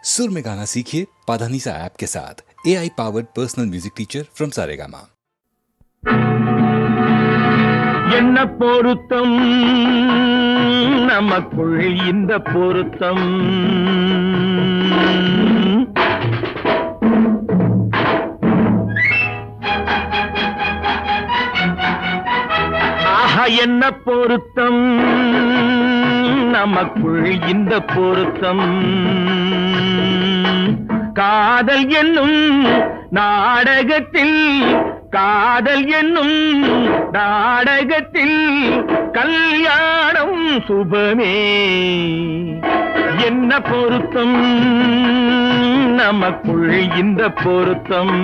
सुर में गाना सीखिए पाधानीसा ऐप के साथ। AI powered personal music teacher from Saregama. என்ன பொருத்தம் நமக்குள் இந்த பொருத்தம் ஆஹா என்ன பொருத்தம் நமக்குள் இந்த பொருத்தம் காதல் என்னும் நாடகத்தில் காதல் என்னும் நாடகத்தில் கல்யாணம் சுபமே என்ன பொருத்தம் நமக்குள் இந்த பொருத்தம்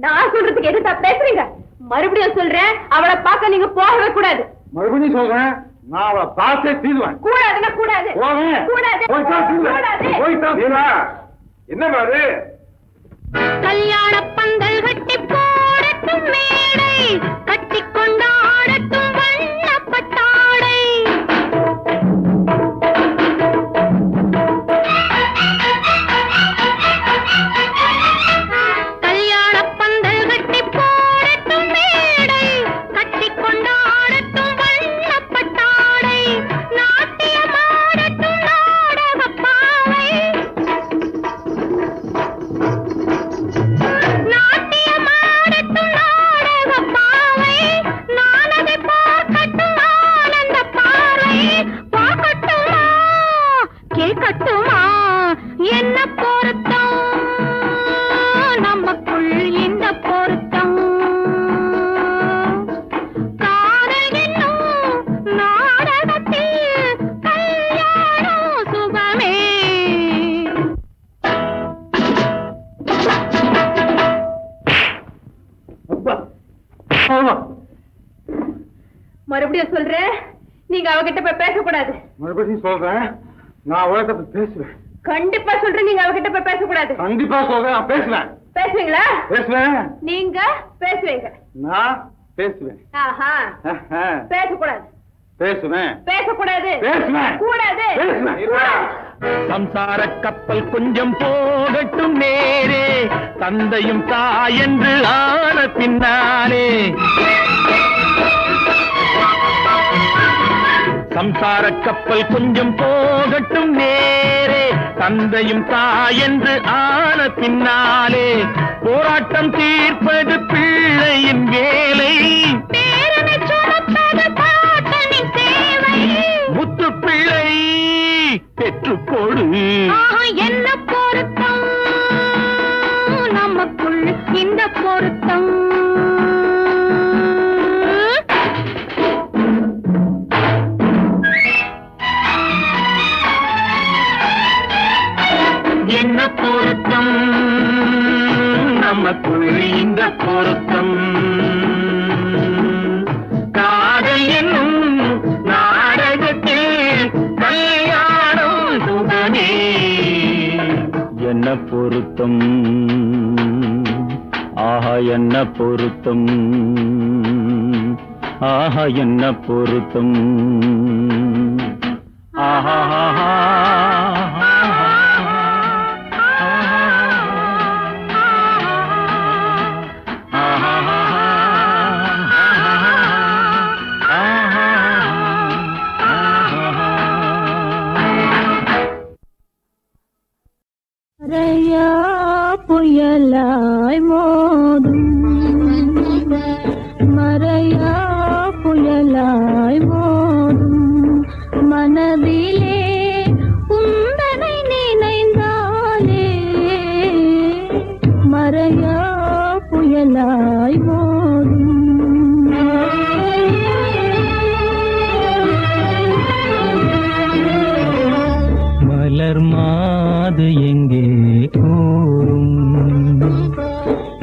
நான் சொல்றதுக்கு எதுக்கு பேசுறீங்க? மறுபடியும் சொல்றேன், அவளை பார்க்க நீங்க போகவே கூடாது. மறுபடியும் சொல்றேன், நான் அவளை பார்த்தே தீர்வேன். கூடாதுன்னா கூடாது. என்ன பாரு கல்யாண பந்தல் கட்டி போடட்டும் மேடை, கட்டி கொண்டாடட்டும் வண்ணப்பட்டாடை. கல்யாண பந்தல் கட்டி போடட்டும் மேடை, கட்டி கொண்டாடட்டும் வண்ணப்பட்டாடை. நாட்டியமாடட்டும் நாடகப் பாவை, நாட்டியமாடட்டும் நாடகப் பாவை. நான் அதை பார்க்கட்டும் ஆனந்த பார்வை. பார்க்கட்டுமா கேட்கட்டுமா என்ன பொருத்தம் நமக்குள் இந்த பொருத்தம். காதல் என்னும் நாடகத்தில் கல்யாணம் சுபமே. மறுபடியும் சொல்றேன், நீங்க அவகிட்ட போய் பேசக்கூடாது. மறுபடியும் சொல்றேன், நான் அவளை பேசுவேன். கண்டிப்பா சொல்றேன், நீங்க அவகிட்ட போய் பேசக்கூடாது. கண்டிப்பா சொல்றேன், நான் பேசுவேன். பேசுவீங்களா? பேசுவேன். நீங்க பேசுவீங்க. நான் பேசுவேன். ஆஹா. பேசக்கூடாது. பேசுவேன். பேசக்கூடாது. பேசுவேன். கூடாது. பேசுவேன். சம்சார கப்பல் கொஞ்சம் போகட்டும் நேரே, தந்தையும் தாயென்று ஆன பின்னாலே. சம்சார கப்பல் கொஞ்சம் போகட்டும் நேரே, தந்தையும் தாயென்று ஆன பின்னாலே. போராட்டம் தீர்ப்பது பிள்ளையின் வேலை, பேரனை சுமப்பது பாட்டனின் சேவை. முத்து பிள்ளை பெற்றுக்கொடு. ஆஹா, என்ன பொருத்தம் நமக்குள் இந்த பொருத்தம். என்ன பொருத்தம் நமக்குள் இந்த பொருத்தம். காதல் என்னும் நாடகத்தில் கல்யாணம் சுபமே என்ன பொருத்தம். ஆஹா என்ன பொருத்தம். ஆஹா என்ன பொருத்தம். ஆஹா மறையா புயலாய் மோதும், மறையா புயலாய் மோதும் மனதிலே உந்தனை நினைந்தாலே. மறையா புயலாய் மோதும். மலர் மாது எங்கே கூறும்,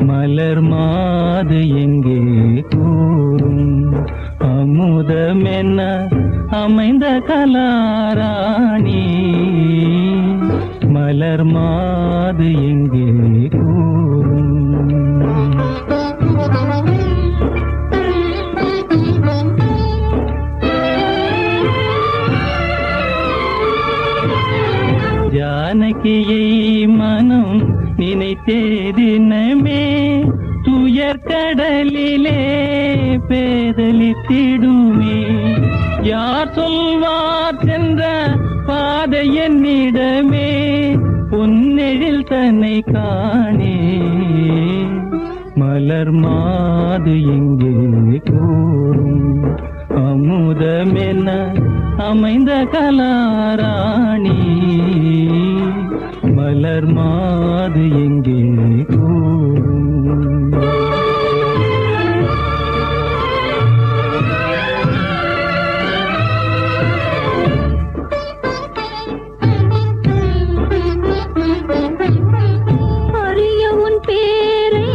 மலர் மாது எங்கே கூறும். அமுதமென்ன அமைந்த கலாராணி, மலர் மாது எங்கே கூறும். வாழ்க்கையை மனம் நினைத்தேதினமே துயர் கடலிலே பேதலித்திடுமே. யார் சொல்வார் சென்ற பாதை என்னிடமே பொன்னெழில் தன்னை காணே. மலர் மாது எங்கே கூறும் அமுதமென அமைந்த கலாராணி. மலர் மாது எங்கே கூறும். அறிய உன் பேரை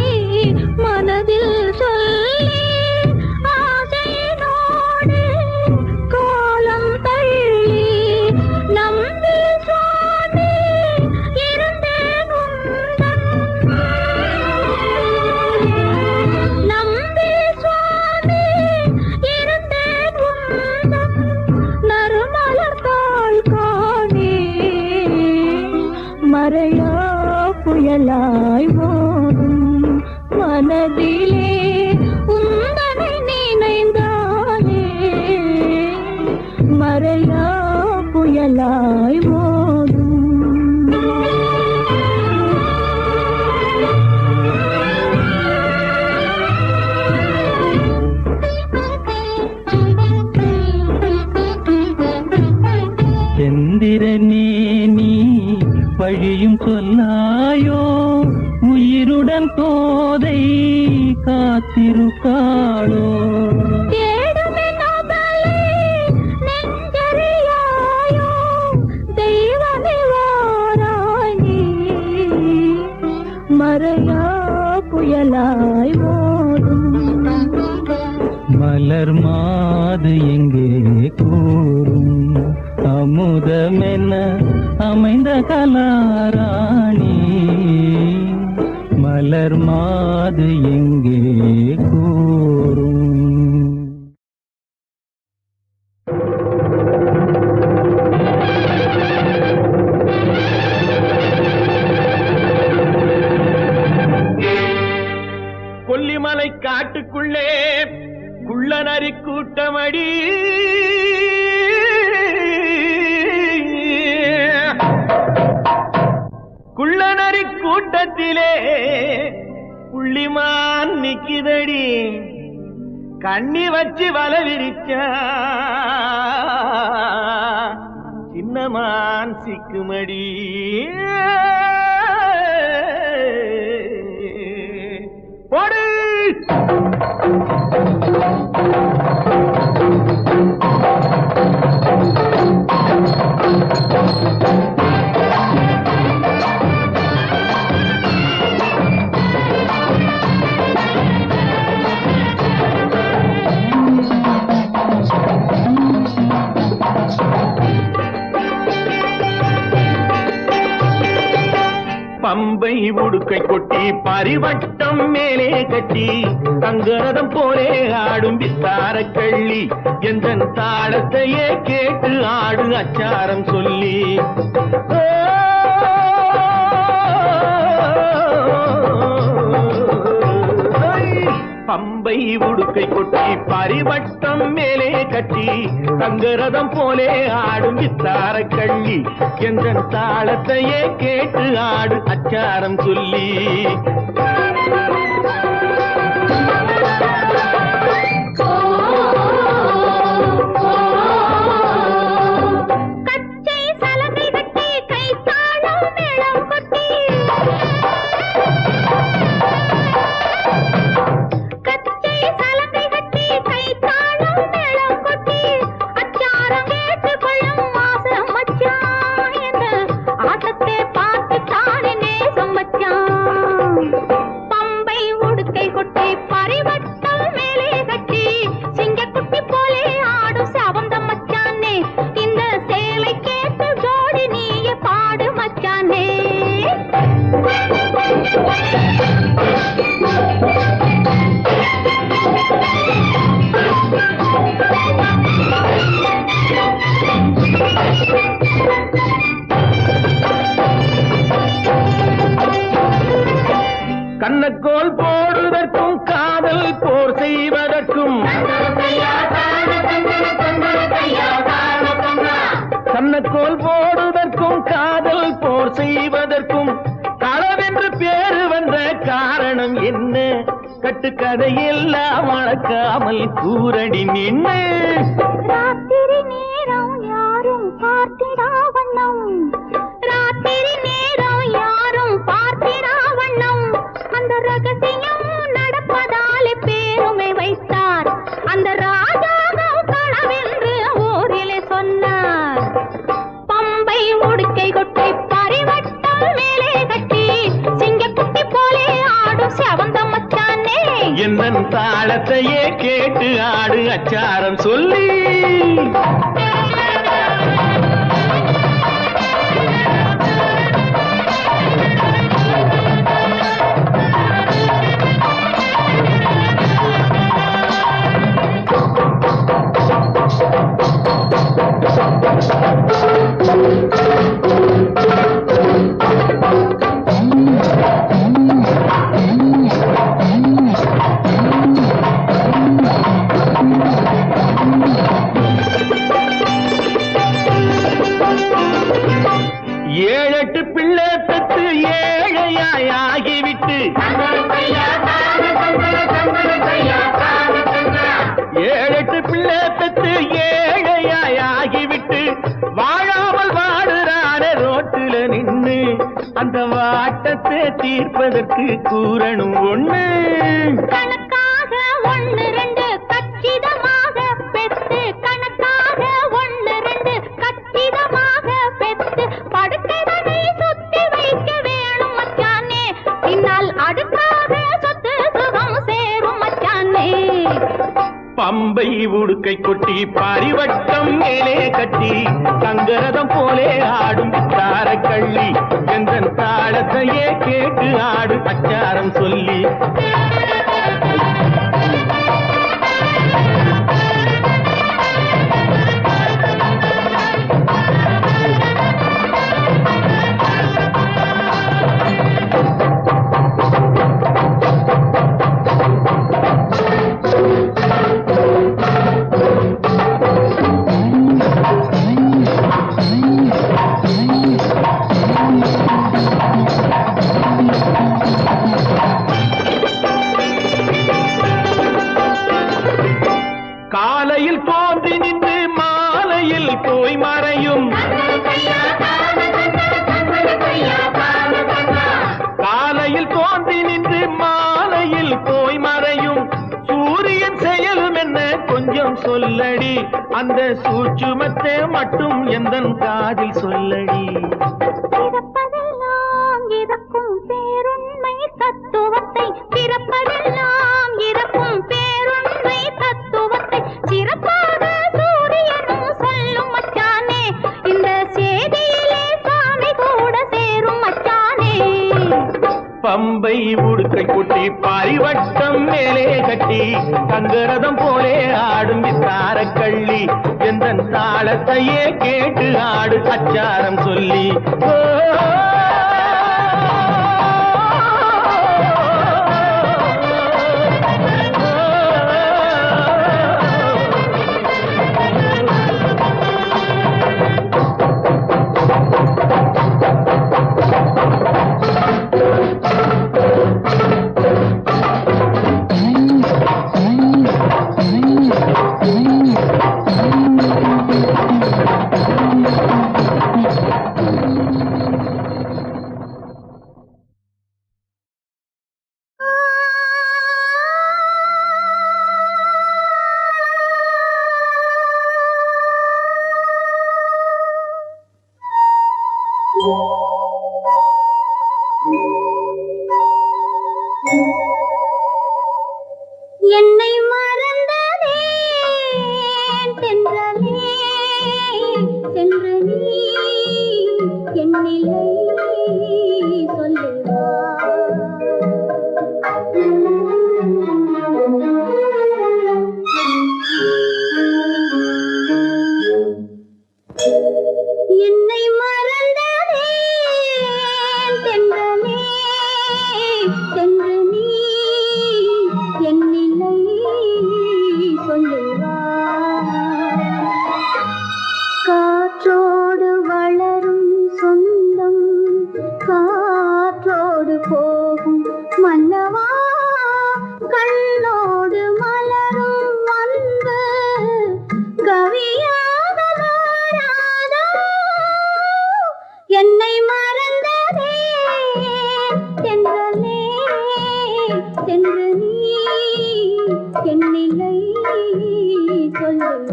மனதில் சொல்லி ஆசையினோடு காலம் தள்ளி நம்பி சுவாமி இருந்தேன் உந்தன். நம்பி சுவாமி இருந்தேன் உந்தன் நறுமலர் தாள் காணே. மறையா புயலாய் ஓடும் மனதிலே உந்தனை நினைந்தாலே. மறையா புயலாய் ஓடும். செந்திரனே நீ வழியும் சொல்லாயோ உயிருடன் கோதை காத்திருக்காளோ. தேடுமே நபலே நெஞ்சறியாயோ தெய்வமே வாராய் நீ. மறையா புயலாய் ஓடும். மலர் மாது எங்கே கூறும் அமுதமென அமைந்த கலாராணி. மலர் மாது எங்கே கூறும். கொல்லிமலை காட்டுக்குள்ளே குள்ளநரி கூட்டமடி. குள்ளநரி கூட்டத்திலே புள்ளிமான் நிக்கிதடி. கண்ணி வச்சு வல விரிச்சா சின்னமான் சிக்குமடி. போடு பம்பை உடுக்கை கொட்டி பரிவட்டம் மேலே கட்டி தங்கரதம் போலே ஆடும் வித்தார கள்ளி. எந்தன் தாளத்தையே கேட்டு ஆடு அச்சாரம் சொல்லி. பம்பை உடுக்கை கொட்டி பரிவட்டம் மேலே கட்டி தங்கரதம் போலே ஆடும் வித்தார கள்ளி. எந்தன் தாளத்தையே கேட்டு ஆடு அச்சாரம் சொல்லி. கச்சை சலங்கை கட்டி கைத்தாளம் மேளம் கொட்டி. கச்சை சலங்கை கட்டி கைத்தாளம் மேளம் கொட்டி அச்சாரம் கேட்டு கொள்ளும் மாசம் மச்சான். என்ற ஆட்டத்தை பார்த்து தானே நேசம் மச்சான். கண்ணக்கோல் போடுவதற்கும் காதல் போர் செய்வதற்கும் களவென்று பேரு வந்த காரணம் என்ன? கட்டுக்கதையெல்லாம் வளர்க்காமல் கூரடி நின்று ராத்திரி நேரம் யாரும் பார்த்திடா வண்ணம், ராத்திரி நேரம் யாரும் பார்த்திடா வண்ணம், அந்த ரகசியம் நடப்பதாலே பேருமை வைத்தார். அந்த ராஜாவும் களவென்று ஊரிலே சொன்னார். பம்பை உடுக்கை கொட்டி பரிவட்டம் மேலே கட்டி சிங்கக்குட்டி போலே ஆடும் செவந்த மச்சானே, என்னன் தாளத்தையே கேட்டு ஆடு அச்சாரம் சொல்லி. ஏழெட்டு பிள்ளை பெற்று ஏழையாய் ஆகிவிட்டு, ஏழெட்டு பிள்ளை பெற்று ஏழையாய் ஆகிவிட்டு வாழாமல் வாடுறானே ரோட்டுல நின்று. அந்த வாட்டத்தை தீர்ப்பதற்கு கூறணும் ஒண்ணு. கணக்காக ஒன்னு ரெண்டு கச்சிதமாக பெத்து, கணக்காக ஒன்னு ரெண்டு கச்சிதமாக பெத்து படுக்கைதனை சுத்தி வைக்க வேணும் மச்சானே, பின்னால் அடுக்காக சொத்து சுகம் சேரும் மச்சானே. பம்பை உடுக்கை கொட்டி பரிவட்டம் மேலே கட்டி தங்கரதம் போலே ஆடும் தார கள்ளி, எந்த தாளத்தையே கேட்டு ஆடு அச்சாரம் சொல்லி. காலையில் தோன்றி நின்று மாலையில் போய் மறையும், காலையில் தோன்றி நின்று மாலையில் போய் மறையும் சூரியன் செயலும் என்ன கொஞ்சம் சொல்லடி, அந்த சூட்சுமத்தை மட்டும் எந்தன் காதில் சொல்லடி. பிறப்பதெல்லாம் இறக்கும் பேருண்மை தத்துவத்தை, பிறப்பதெல்லாம் இறக்கும் பேருண்மை தத்துவத்தை சிறப்பாக சூரியனும் சொல்லும் மச்சானே, இந்த செய்தியிலே சாமி கூட சேரும் மச்சானே. பம்பை உடுக்கை கொட்டி பரிவட்டம் மேலே கட்டி தங்கரதம் போலே ஆடும் வித்தார கள்ளி, எந்த தாளத்தையே கேட்டு ஆடு அச்சாரம் சொல்லி. என்னை மறந்ததே தென்றலே, சென்று நீ என்னில்லை சொல்லுவா. என்னை மறந்ததே தென்றலே, சென்று நீ என்னில்லை சொல்லுவா. காற்றோடு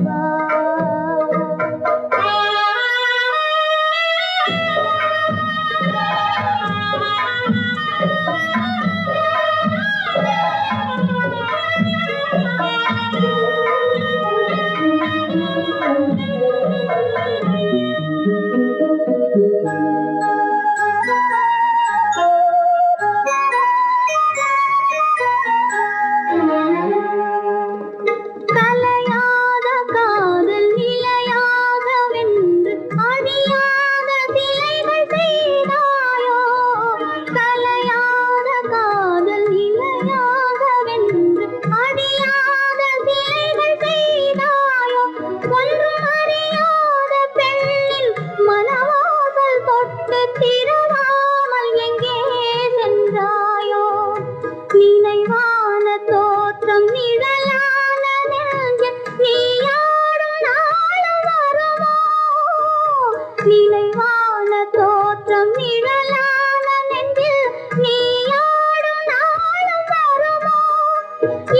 வா. கலையாத காதல் நிலையாகவென்று அழியாத சிலைகள் செய்தாயோ. கலையாத காதல் நிலையாகவென்று அழியாத சிலைகள் செய்தாயோ. ஒன்றும் அறியாத பெண்ணில் மனவாசல் தொட்டு திறவாமல் எங்கே சென்றாயோ. நினைவான தோற்றம் நிழலான நெஞ்சில் நீயாடும் நாளும் வருமோ. நினைவான தோற்றம் நிழலான நெஞ்சில் நீயாடும் நாளும் வருமோ.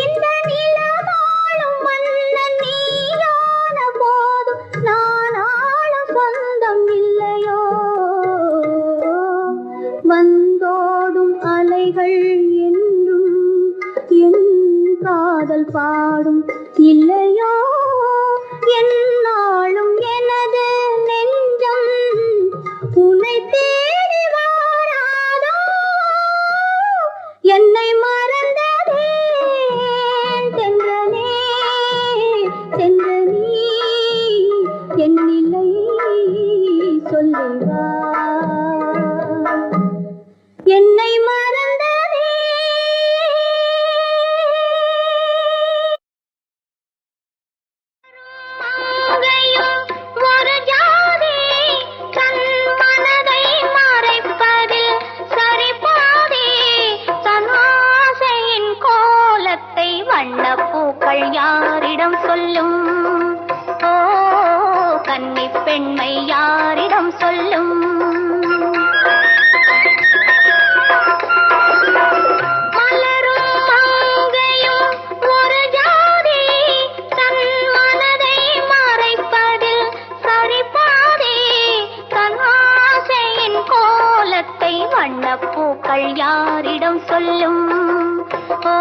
இந்த நிலவாழும் மன்னன் நீயான போதும் நான் ஆளும் சொந்தம் இல்லையோ. வந்தோடும் அலைகள் என்றும் என் காதல் பாடும் இல்லையோ. என்னாலும் எனது நெஞ்சம் உன்னை தேடி வாராதோ. என்னை மறந்ததே தென்றலே தென்றனீ என் நிலை சொல்லவா. என்னை மறந்ததே. மங்கையும் ஒரு ஜாதி தன் மனதை மறைப்பதில் சரிபாதி. தன் ஆசையின் கோலத்தை வண்ணப்பூக்கள் யாரிடம் சொல்லும். ஓ கன்னிப் பெண்மை யாரிடம் சொல்லும். மலரும் மங்கையும் ஒரு ஜாதி தன் மனதை மறைப்பதில் சரிபாதி. தன் ஆசையின் கோலத்தை வண்ணப்பூக்கள் யாரிடம் சொல்லும். ஓ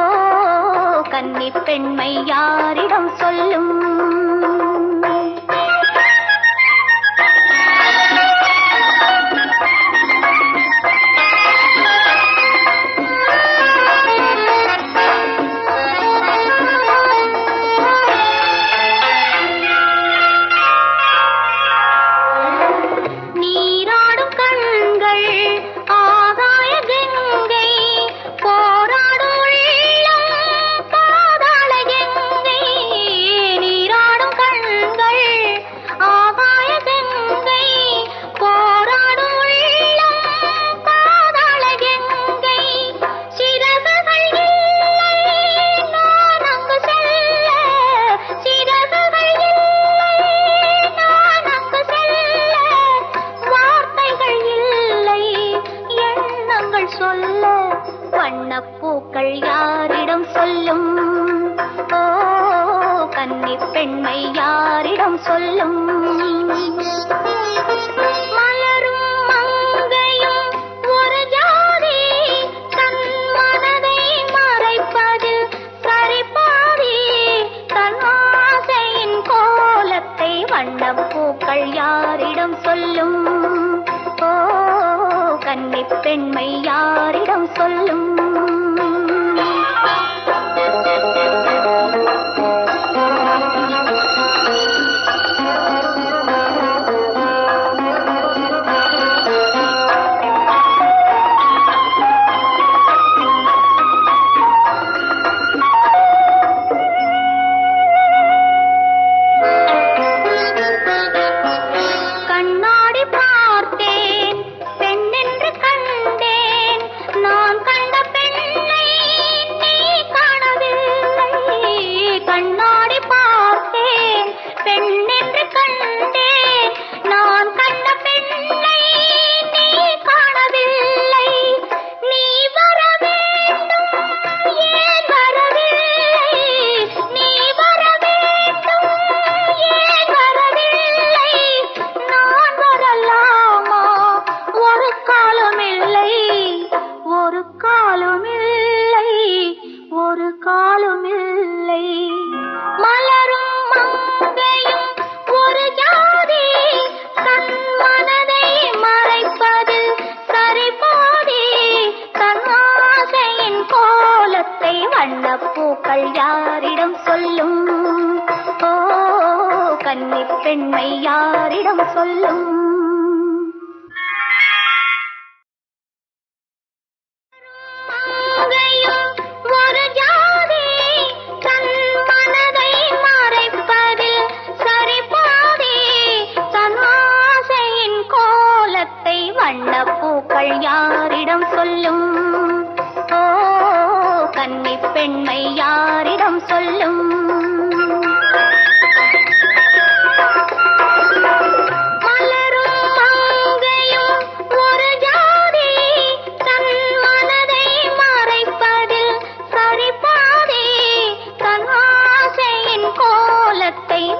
கன்னிப் பெண்மை யாரிடம் சொல்லும். நீராடும் கண்கள் ஆகாய கங்கை போராடும் உள்ளம் பாதாள கங்கை. நீராடும் கண்கள் ஆகாய கங்கை போராடும் உள்ளம் பாதாள கங்கை. சிறகுகள் இல்லை நான் அங்கு செல்ல. சிறகுகள் இல்லை நான் அங்கு செல்ல. வார்த்தைகள் இல்லை எண்ணங்கள் சொல்ல. வண்ணப்பூக்கள் யாரிடம் சொல்லும். ஓ கன்னிப் பெண்மை யாரிடம் சொல்லும். மலரும் மங்கையும் ஒரு ஜாதி தன் மனதை மறைப்பதில் சரிபாதி. தன் ஆசையின் கோலத்தை வண்ணப்பூக்கள் யாரிடம் சொல்லும். ஓ கன்னிப் பெண்மை யாரிடம் சொல்லும். கண்ணாடி பார்த்தேன் பெண்ணென்று கண்டேன். கன்னிப் பெண்மை யாரிடம் சொல்லும்? ஒரு ஜாதி தன் மனதை மறைப்பதில் சரிபாதி, தன் ஆசையின் கோலத்தை வண்ணப்பூக்கள் யாரிடம் சொல்லும்? ஓ கன்னிப் பெண்மை யாரிடம் சொல்லும்?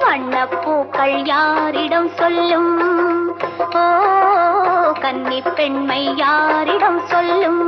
வண்ணப்பூக்கள் யாரிடம் சொல்லும்? ஓ கன்னிப் பெண்மை யாரிடம் சொல்லும்?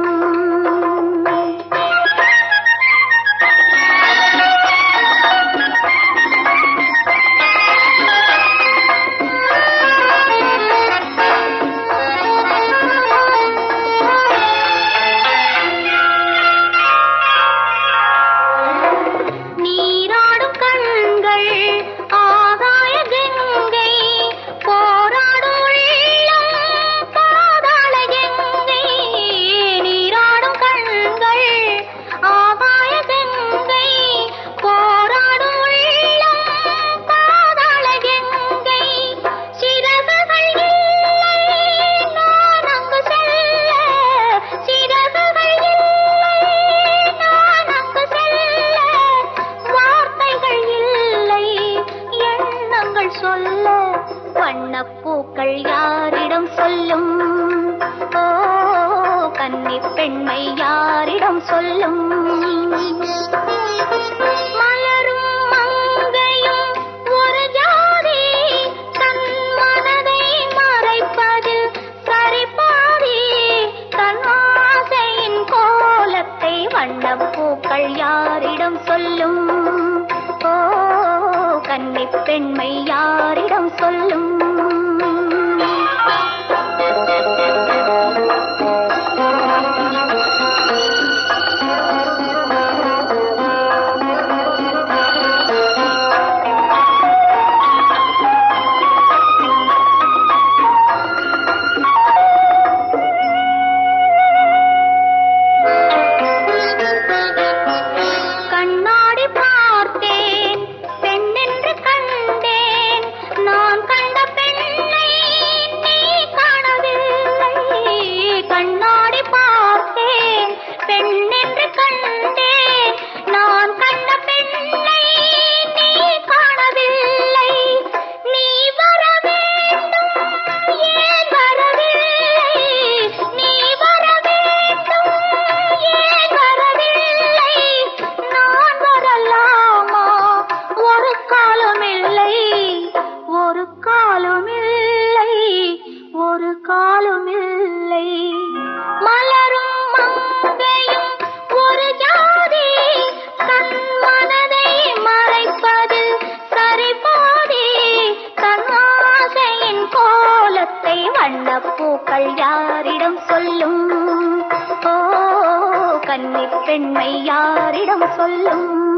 வண்ணப்பூக்கள் யாரிடம் சொல்லும்? ஓ கன்னிப் பெண்மை யாரிடம் சொல்லும்? மலரும் மங்கையும் ஒரு ஜாதி தன் மனதை மறைப்பதில் சரிபாதி, தன் ஆசையின் கோலத்தை வண்ணப்பூக்கள் யாரிடம் சொல்லும்? ஓ கன்னிப் பெண்மை யாரிடம் சொல்லும்? வண்ணப்பூக்கள் யாரிடம் சொல்லும்? ஓ கன்னிப் பெண்மை யாரிடம் சொல்லும்?